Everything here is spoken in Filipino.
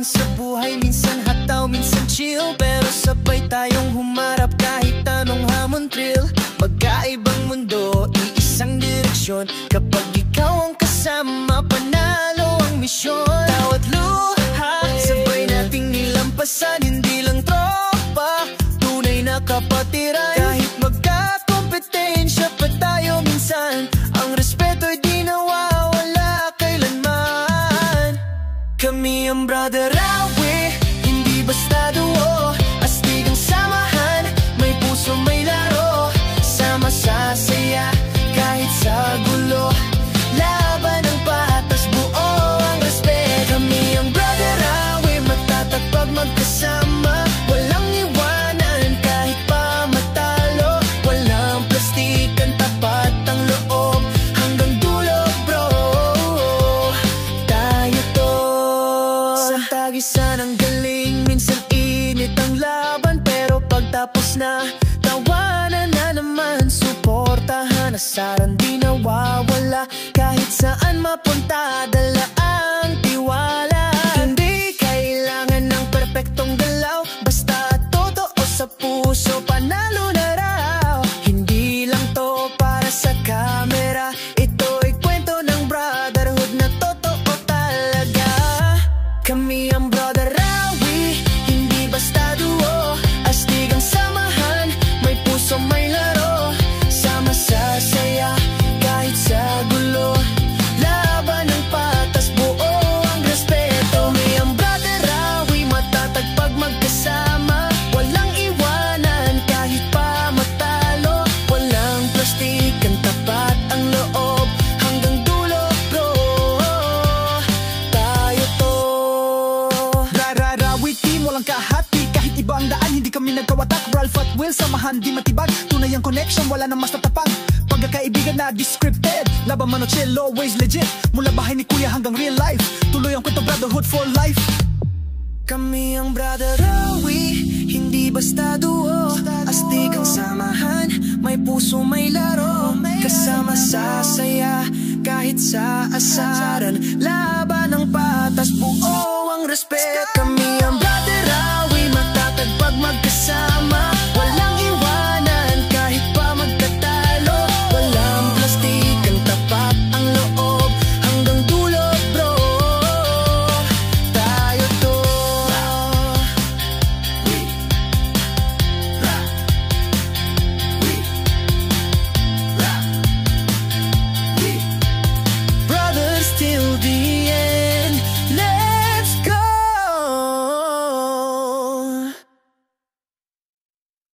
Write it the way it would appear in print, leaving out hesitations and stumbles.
laban sa buhay, minsan hataw, minsan chill, pero sabay tayong humarap kahit anong hamon thrill. Magkaibang mundo, iisang direksyon, kapag ikaw ang kasama, panalo ang misyon. Bawat luha, sabay nating nilampasan, hindi lang tropa, tunay na kapatiran. Kahit magkakompetensya pa tayo minsan, ang respeto'y di nawawala kailanman. Kami ang Brother Rawi, hindi basta duo, astig ang samahan, may puso may laro, sama sa saya kahit sa gulo, laban ng patas, buo ang respeto. Kami ang Brother Rawi, matatag pag magkasama, walang iwanan kahit pa matalo, walang plastikan, tapat ang loob hanggang dulo bro, tayo to. Sa tagisan ang galing, minsan init ang laban, pero pagtapos na, tawanan na naman, suportahan, asaran di nawawala, kahit saan mapunta, dala ang tiwala. Hindi kailangan ng perpektong galaw, basta totoo sa puso, panalo na raw. Hindi lang to para sa camera, ito'y kwento ng brotherhood na totoo talaga. Kami ang Brother Rawi, hindi basta duo, astig ang samahan, may puso may laro, sama sa saya kahit sa gulo, laban ng patas, buo ang respeto. Kami ang Brother Rawi, matatag pag magkasama, walang iwanan kahit pa matalo, walang plastikan, tapat ang loob hanggang dulo bro, tayo to. Rawi team, walang kahati, kahit iba ang daan, hindi kami nagkawatak. Ralph at Will, samahan di matibag, tunay ang connection, wala nang mas tatapag. Pagkakaibigan na di-scripted, laban man o chill, always legit, mula bahay ni kuya hanggang real life, tuloy ang kwento, brotherhood for life. Kami ang Brother Rawi, hindi basta duo, astig ang samahan, may puso may laro, kasama sa saya kahit sa asaran, laban ng patas, buo ang respeto. Kami